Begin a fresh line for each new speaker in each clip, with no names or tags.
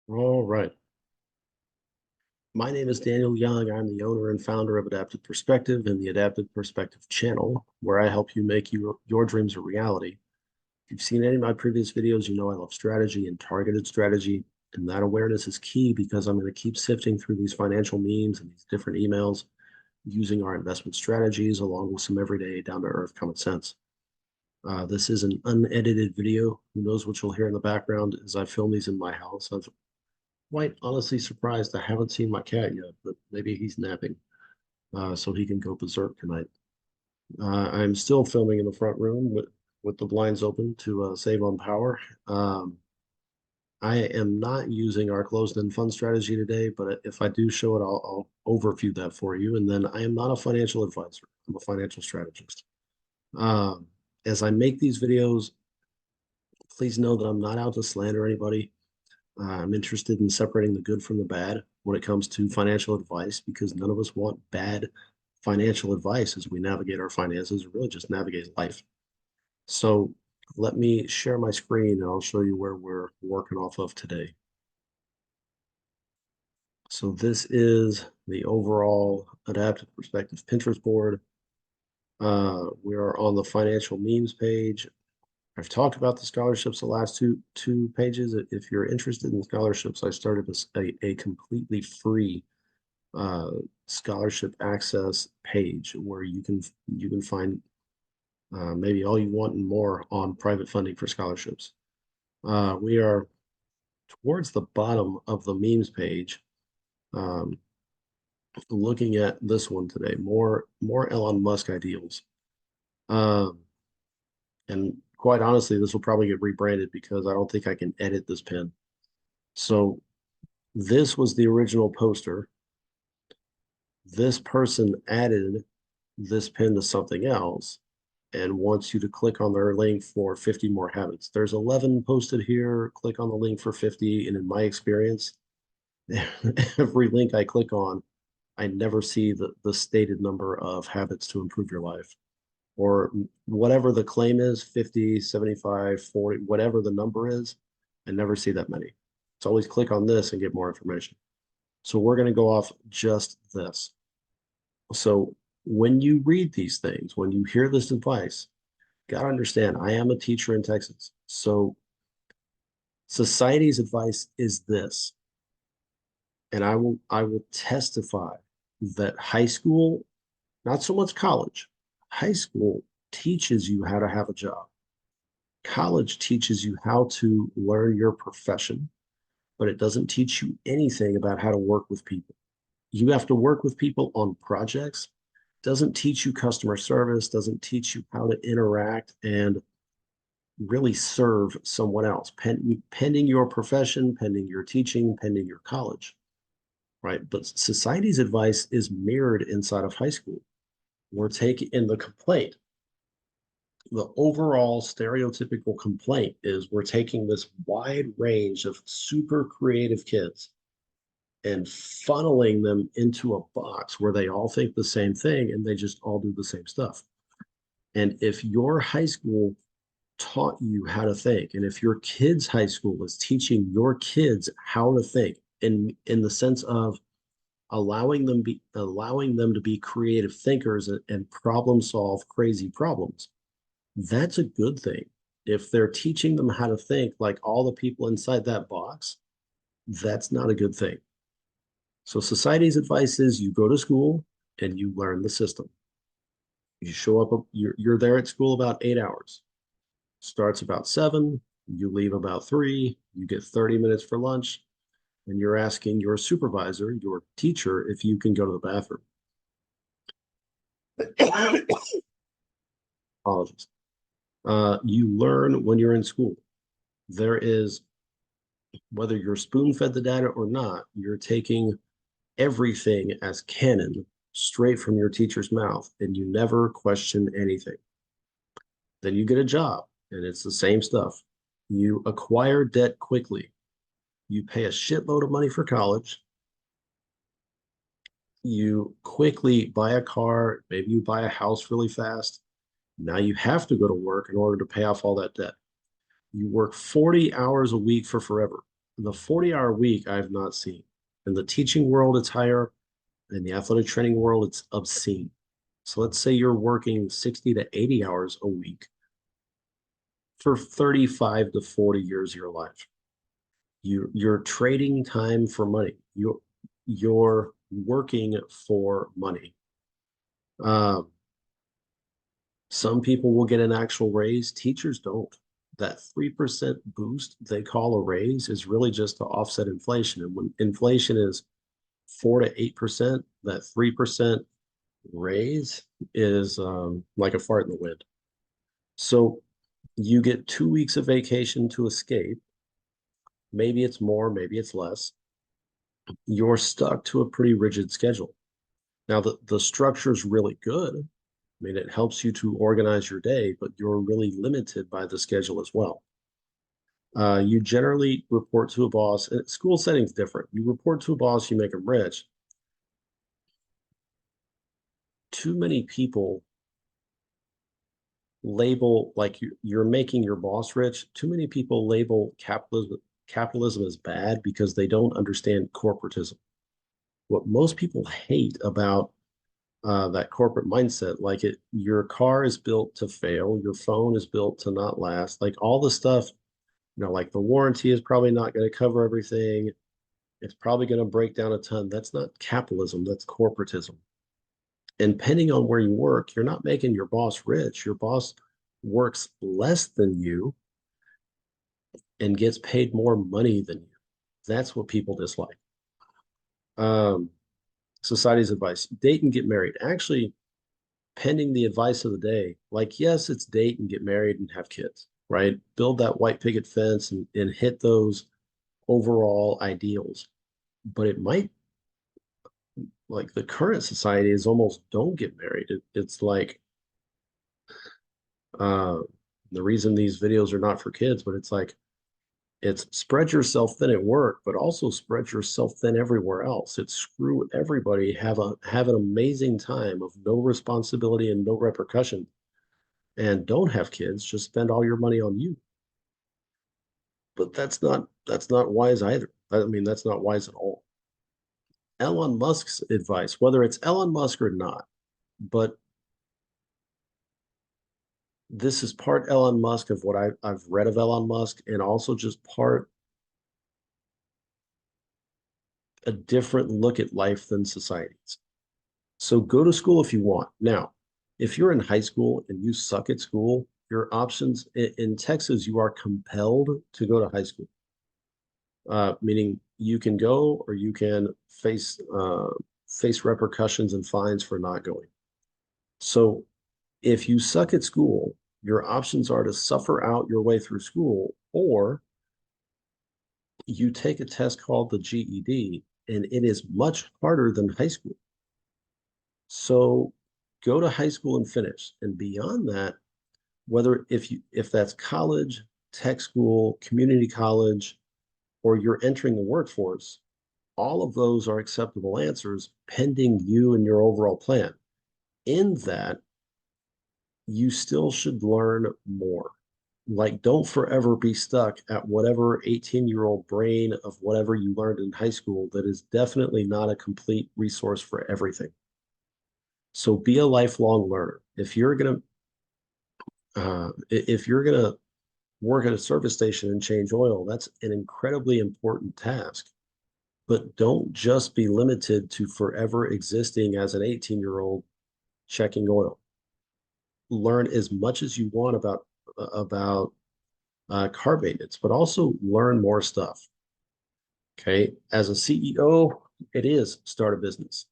All right. My name is Daniel Young. I'm the owner and founder of Adaptive Perspective and the Adaptive Perspective channel, where I help you make your dreams a reality. If you've seen any of my previous videos, you know I love strategy and targeted strategy. And that awareness is key because I'm going to keep sifting through these financial memes and these different emails using our investment strategies along with some everyday down to earth common sense. This is an unedited video. Who knows what you'll hear in the background as I film these in my house. I've quite honestly surprised I haven't seen my cat yet, but maybe he's napping, so he can go berserk tonight. I'm still filming in the front room with the blinds open to save on power. I am not using our closed-end fund strategy today, but if I do show it, I'll overview that for you. And then I am not a financial advisor. I'm a financial strategist. Um, as I make these videos, please know that I'm not out to slander anybody. I'm interested in separating the good from the bad when it comes to financial advice because none of us want bad financial advice as we navigate our finances or really just navigate life. So let me share my screen and I'll show you where we're working off of today. So this is the overall Adaptive Perspective Pinterest board. We are on the financial memes page. I've talked about the scholarships the last two pages. If you're interested in scholarships, I started a completely free uh, scholarship access page where you can find maybe all you want and more on private funding for scholarships. We are towards the bottom of the memes page, um, looking at this one today. More Elon Musk ideals. Um, and quite honestly, this will probably get rebranded because I don't think I can edit this pin. So this was the original poster. This person added this pin to something else and wants you to click on their link for 50 more habits. There's 11 posted here. Click on the link for 50. And in my experience, every link I click on, I never see the stated number of habits to improve your life or whatever the claim is 50, 75, 40, whatever the number is. I never see that many. It's always click on this and get more information. So we're going to go off just this. So when you read these things, when you hear this advice, got to understand, I am a teacher in Texas. So society's advice is this, and I will testify that high school, not so much college, high school teaches you how to have a job. College teaches you how to learn your profession, but it doesn't teach you anything about how to work with people. You have to work with people on projects. Doesn't teach you customer service, doesn't teach you how to interact and really serve someone else, pending your profession, pending your teaching, pending your college, right? But society's advice is mirrored inside of high school. We're taking in the complaint. The overall stereotypical complaint is we're taking this wide range of super creative kids and funneling them into a box where they all think the same thing and they just all do the same stuff. And if your high school taught you how to think, and if your kids' high school is teaching your kids how to think in the sense of allowing them to be creative thinkers and problem solve crazy problems, that's a good thing. If they're teaching them how to think like all the people inside that box, that's not a good thing. So society's advice is you go to school and you learn the system. You show up, you're there at school about 8 hours. Starts about 7, you leave about 3, you get 30 minutes for lunch, and you're asking your supervisor, your teacher, if you can go to the bathroom. Apologies. You learn when you're in school. There is, whether you're spoon fed the data or not, you're taking everything as canon straight from your teacher's mouth, and you never question anything. Then you get a job, and it's the same stuff. You acquire debt quickly. You pay a shitload of money for college. You quickly buy a car. Maybe you buy a house really fast. Now you have to go to work in order to pay off all that debt. You work 40 hours a week for forever. The 40-hour week I've not seen. In the teaching world, it's higher. In the athletic training world, it's obscene. So let's say you're working 60 to 80 hours a week for 35 to 40 years of your life. You're trading time for money. You're working for money. Um, some people will get an actual raise. Teachers don't. That 3% boost they call a raise is really just to offset inflation. And when inflation is 4 to 8%, that 3% raise is like a fart in the wind. So you get 2 weeks of vacation to escape. Maybe it's more, maybe it's less. You're stuck to a pretty rigid schedule. Now, the structure is really good. I mean, it helps you to organize your day, but you're really limited by the schedule as well. You generally report to a boss. School setting's different. You report to a boss, you make them rich. Too many people label like you're making your boss rich. Too many people label capitalism as bad because they don't understand corporatism. What most people hate about that corporate mindset, like your car is built to fail, your phone is built to not last, like all the stuff, like the warranty is probably not going to cover everything. It's probably going to break down a ton. That's not capitalism, that's corporatism. And depending on where you work, you're not making your boss rich. Your boss works less than you and gets paid more money than you. That's what people dislike. Um, Society's advice: date and get married. Actually, pending the advice of the day, like, yes, it's date and get married and have kids, right? Build that white picket fence and hit those overall ideals. But it might, like, the current society is almost don't get married. It's like, uh, the reason these videos are not for kids, but it's like, it's spread yourself thin at work, but also spread yourself thin everywhere else. It's screw everybody, have an amazing time of no responsibility and no repercussion, and don't have kids. Just spend all your money on you. But that's not wise either. I mean, that's not wise at all. Elon Musk's advice, whether it's Elon Musk or not, but this is part Elon Musk of what I've read of Elon Musk, and also just part a different look at life than society's. So go to school if you want. Now, if you're in high school and you suck at school, your options in Texas, you are compelled to go to high school, meaning you can go or you can face repercussions and fines for not going. So if you suck at school, your options are to suffer out your way through school, or you take a test called the GED, and it is much harder than high school. So go to high school and finish. And beyond that, whether if that's college, tech school, community college, or you're entering the workforce, all of those are acceptable answers pending you and your overall plan. In that, you still should learn more. Like, don't forever be stuck at whatever 18-year-old brain of whatever you learned in high school that is definitely not a complete resource for everything. So be a lifelong learner. If you're gonna work at a service station and change oil, that's an incredibly important task. But don't just be limited to forever existing as an 18-year-old checking oil. Learn as much as you want about car maintenance, but also learn more stuff. Okay, as a CEO, it is start a business.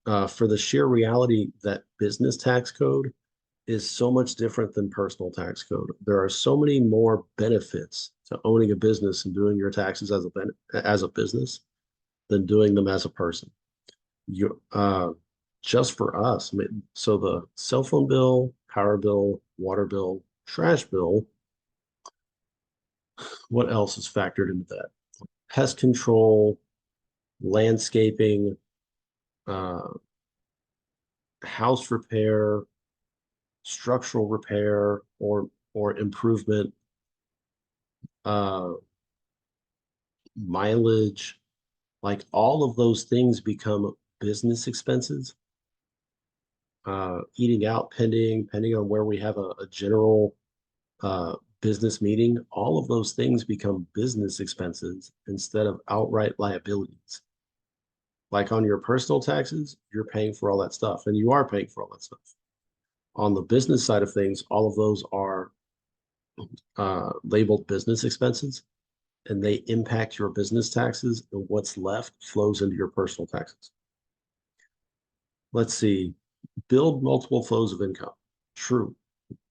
For the sheer reality that business tax code is so much different than personal tax code. There are so many more benefits to owning a business and doing your taxes as a business than doing them as a person. You Just for us, so the cell phone bill, power bill, water bill, trash bill. What else is factored into that? Pest control, landscaping, uh, house repair, structural repair or improvement, uh, mileage, like all of those things become business expenses. Eating out, pending on where we have a general uh, business meeting, all of those things become business expenses instead of outright liabilities. Like on your personal taxes, you're paying for all that stuff, and you are paying for all that stuff. On the business side of things, all of those are labeled business expenses, and they impact your business taxes, and what's left flows into your personal taxes. Let's see, build multiple flows of income. True.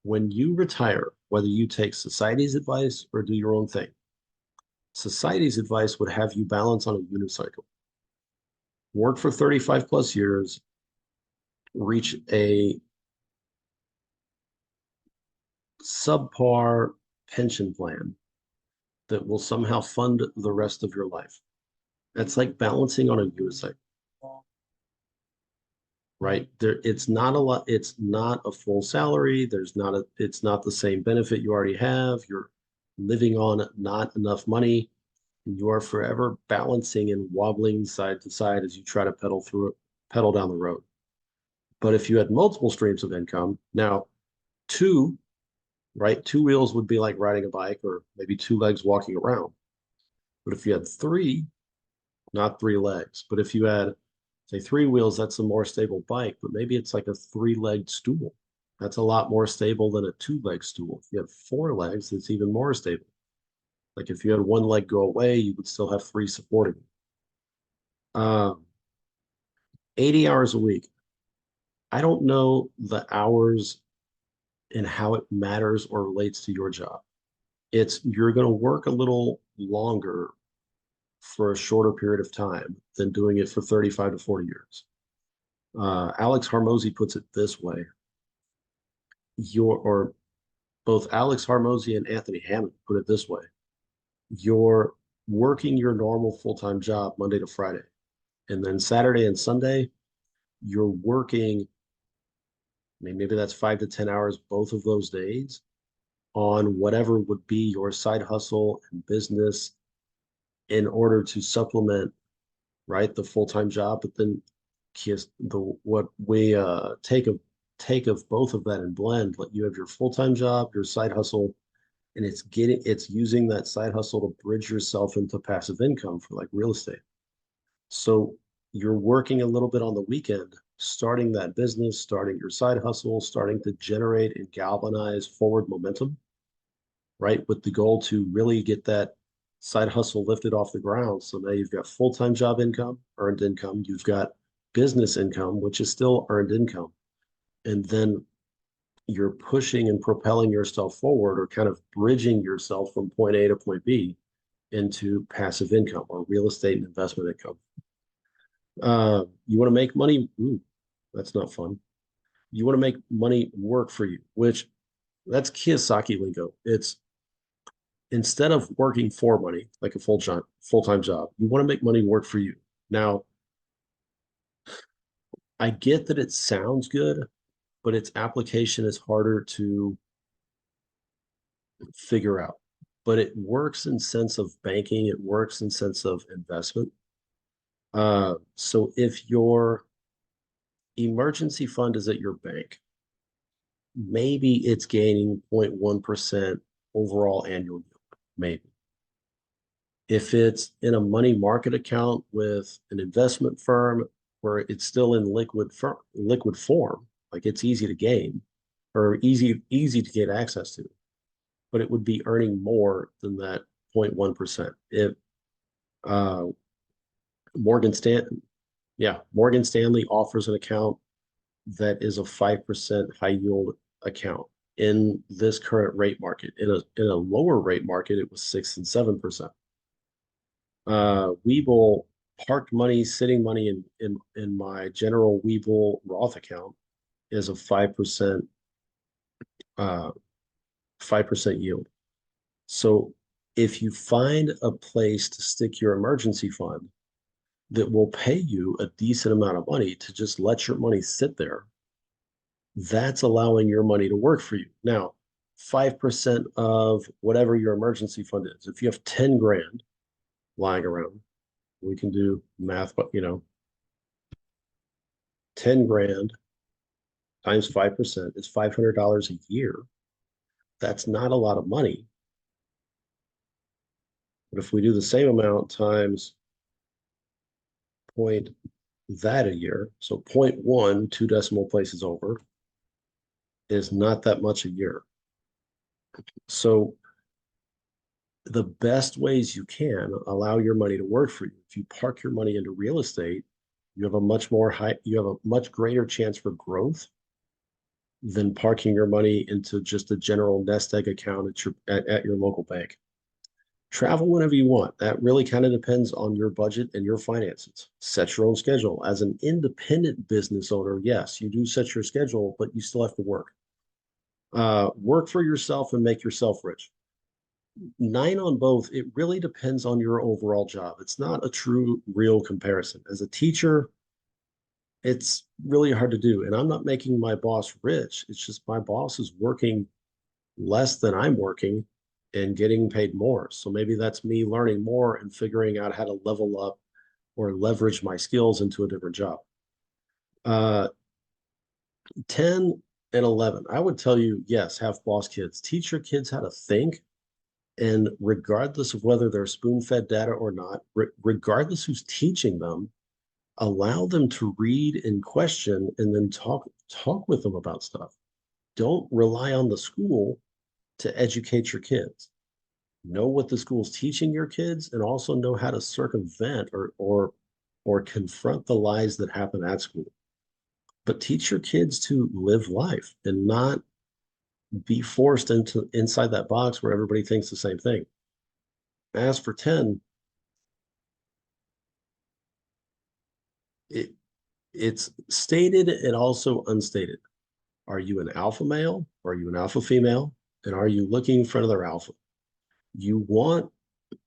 When you retire, whether you take society's advice or do your own thing, society's advice would have you balance on a unicycle, work for 35 plus years, reach a subpar pension plan that will somehow fund the rest of your life. That's like balancing on a unicycle, right? There, it's not a lot, it's not a full salary. It's not the same benefit you already have. You're living on not enough money. You are forever balancing and wobbling side to side as you try to pedal down the road. But if you had multiple streams of income, now two, right? Two wheels would be like riding a bike or maybe two legs walking around. But if you had three, not three legs, but if you had, say, three wheels, that's a more stable bike, but maybe it's like a three-legged stool. That's a lot more stable than a two-leg stool. If you have four legs, it's even more stable. Like if you had one leg go away, you would still have three supporting you. 80 hours a week. I don't know the hours and how it matters or relates to your job. It's you're going to work a little longer for a shorter period of time than doing it for 35 to 40 years. Alex Harmozy puts it this way: or both Alex Harmozy and Anthony Hammond put it this way: you're working your normal full-time job Monday to Friday, and then Saturday and Sunday, you're working, I mean, maybe that's 5 to 10 hours both of those days on whatever would be your side hustle and business in order to supplement, right, the full-time job. But then what we take of both of that and blend, like you have your full-time job, your side hustle, and it's using that side hustle to bridge yourself into passive income for like real estate. So you're working a little bit on the weekend, starting that business, starting your side hustle, starting to generate and galvanize forward momentum, right? With the goal to really get that side hustle lifted off the ground. So now you've got full-time job income, earned income, you've got business income, which is still earned income. And then you're pushing and propelling yourself forward or kind of bridging yourself from point A to point B into passive income or real estate and investment income. You want to make money? Ooh, that's not fun. You want to make money work for you, which that's Kiyosaki lingo. It's instead of working for money, like a full-time job, you want to make money work for you. Now, I get that it sounds good, but its application is harder to figure out. But it works in sense of banking, it works in sense of investment. So if your emergency fund is at your bank, maybe it's gaining 0.1% overall annual yield, maybe. If it's in a money market account with an investment firm where it's still in liquid form, like it's easy to gain or easy to get access to, but it would be earning more than that 0.1%. If uh, Morgan Stanley, yeah, Morgan Stanley offers an account that is a 5% high yield account in this current rate market. In a lower rate market, it was 6 and 7%. Webull parked money, sitting money in my general Webull Roth account is a 5% yield. So if you find a place to stick your emergency fund that will pay you a decent amount of money to just let your money sit there, that's allowing your money to work for you. Now, 5% of whatever your emergency fund is. If you have 10 grand lying around, we can do math, but 10 grand times 5% is $500 a year. That's not a lot of money. But if we do the same amount times point that a year, so 0.1, 2 decimal places over, is not that much a year. So the best ways you can allow your money to work for you. If you park your money into real estate, you have a much greater chance for growth than parking your money into just a general nest egg account at your local bank. Travel whenever you want. That really kind of depends on your budget and your finances. Set your own schedule. As an independent business owner, yes, you do set your schedule, but you still have to work. Work for yourself and make yourself rich. 9 on both, it really depends on your overall job. It's not a true, real comparison. As a teacher, it's really hard to do. And I'm not making my boss rich. It's just my boss is working less than I'm working and getting paid more. So maybe that's me learning more and figuring out how to level up or leverage my skills into a different job. Uh, 10 and 11, I would tell you, yes, have boss kids. Teach your kids how to think. And regardless of whether they're spoon-fed data or not, regardless who's teaching them, allow them to read and question and then talk with them about stuff. Don't rely on the school to educate your kids. Know what the school's teaching your kids and also know how to circumvent or confront the lies that happen at school. But teach your kids to live life and not be forced inside that box where everybody thinks the same thing. As for 10, it, it's stated and also unstated. Are you an alpha male? Are you an alpha female? And are you looking for another alpha? You want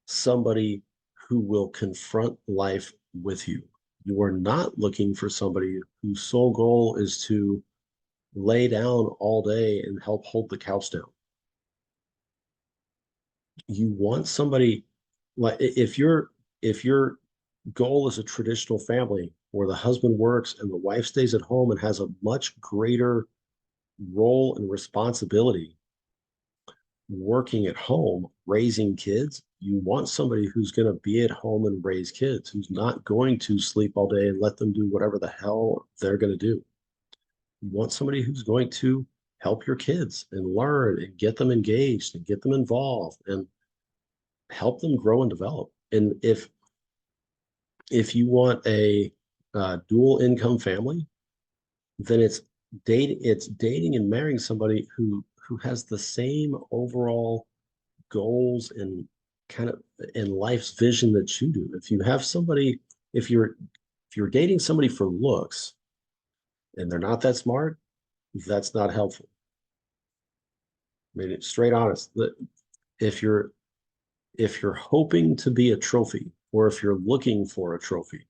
somebody who will confront life with you. You are not looking for somebody whose sole goal is to lay down all day and help hold the couch down. You want somebody like if your goal is a traditional family where the husband works and the wife stays at home and has a much greater role and responsibility working at home, raising kids, you want somebody who's going to be at home and raise kids, who's not going to sleep all day and let them do whatever the hell they're going to do. You want somebody who's going to help your kids and learn and get them engaged and get them involved and help them grow and develop. And if you want a dual income family, then it's dating and marrying somebody who has the same overall goals and kind of in life's vision that you do. If you have somebody, if you're dating somebody for looks and they're not that smart, that's not helpful. I mean, it's straight honest. If you're if you're hoping to be a trophy or if you're looking for a trophy,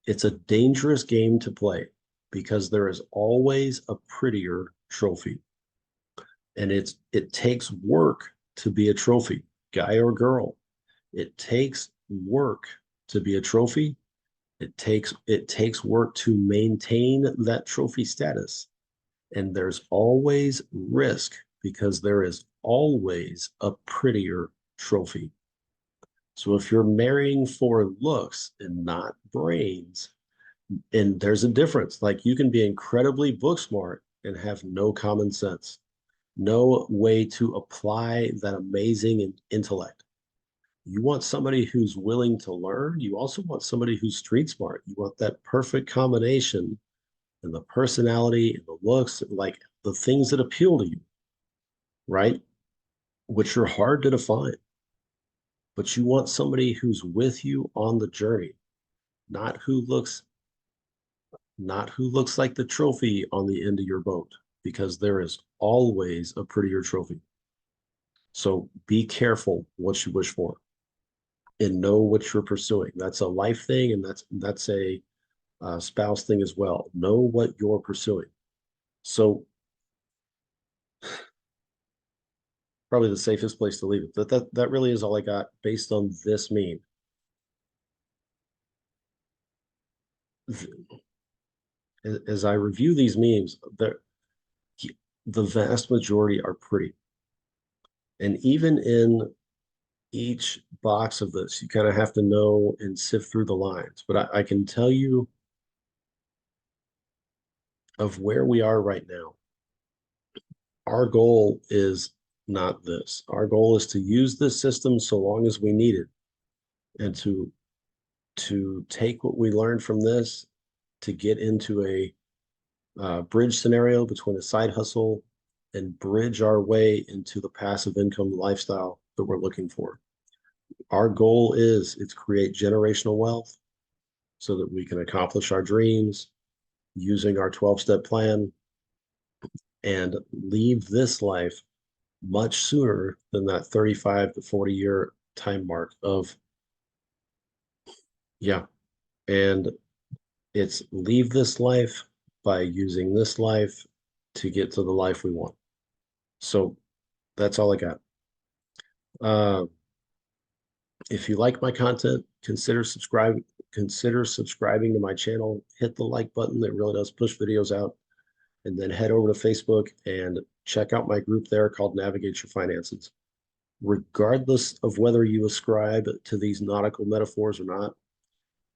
it's a dangerous game to play because there is always a prettier trophy. And it takes work to be a trophy, guy or girl. It takes work to be a trophy. It takes work to maintain that trophy status. And there's always risk because there is always a prettier trophy. So if you're marrying for looks and not brains, and there's a difference. Like you can be incredibly book smart and have no common sense, no way to apply that amazing intellect. You want somebody who's willing to learn. You also want somebody who's street smart. You want that perfect combination and the personality and the looks, like the things that appeal to you, right? Which are hard to define. But you want somebody who's with you on the journey, not who looks not who looks like the trophy on the end of your boat, because there is always a prettier trophy. So be careful what you wish for and know what you're pursuing. That's a life thing, and that's a spouse thing as well. Know what you're pursuing. So probably the safest place to leave it. That really is all I got based on this meme. As I review these memes, the vast majority are pretty. And even in each box of this, you kind of have to know and sift through the lines. But I can tell you of where we are right now. Our goal is not this. Our goal is to use this system so long as we need it, and to take what we learned from this to get into a bridge scenario between a side hustle and bridge our way into the passive income lifestyle that we're looking for. Our goal is create generational wealth so that we can accomplish our dreams using our 12-step plan and leave this life much sooner than that 35 to 40-year time mark of, yeah. And it's leave this life by using this life to get to the life we want. So that's all I got. Uh, if you like my content, consider subscribing to my channel. Hit the like button. That really does push videos out. And then head over to Facebook and check out my group there called Navigate Your Finances. Regardless of whether you ascribe to these nautical metaphors or not,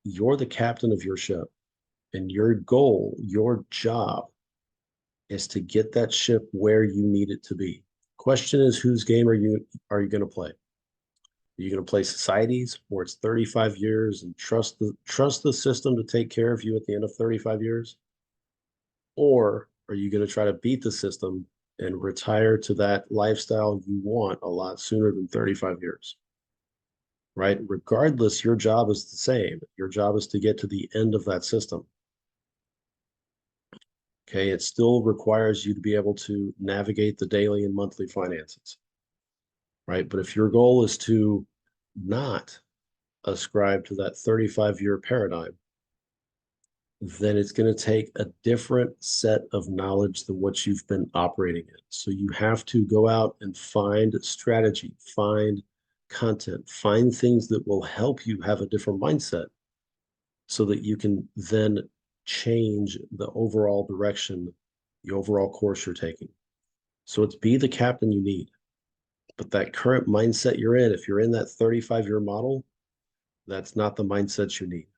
you're the captain of your ship. And your goal, your job, is to get that ship where you need it to be. Question is, whose game are you going to play? Are you going to play society's, where it's 35 years and trust the system to take care of you at the end of 35 years? Or are you going to try to beat the system and retire to that lifestyle you want a lot sooner than 35 years? Right? Regardless, your job is the same. Your job is to get to the end of that system. Okay, it still requires you to be able to navigate the daily and monthly finances, right? But if your goal is to not ascribe to that 35-year paradigm, then it's going to take a different set of knowledge than what you've been operating in. So you have to go out and find strategy, find content, find things that will help you have a different mindset so that you can then change the overall direction, the overall course you're taking. So it's be the captain you need. But that current mindset you're in, if you're in that 35-year model, that's not the mindset you need.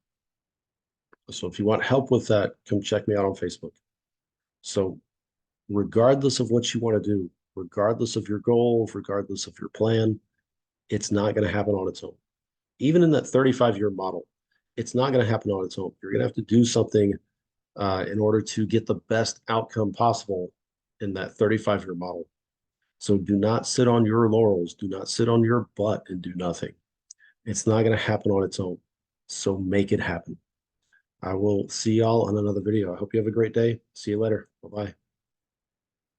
So if you want help with that, come check me out on Facebook. So regardless of what you want to do, regardless of your goals, regardless of your plan, it's not going to happen on its own. Even in that 35-year model, it's not going to happen on its own. You're going to have to do something in order to get the best outcome possible in that 35-year model. So do not sit on your laurels. Do not sit on your butt and do nothing. It's not going to happen on its own. So make it happen. I will see y'all on another video. I hope you have a great day. See you later. Bye-bye.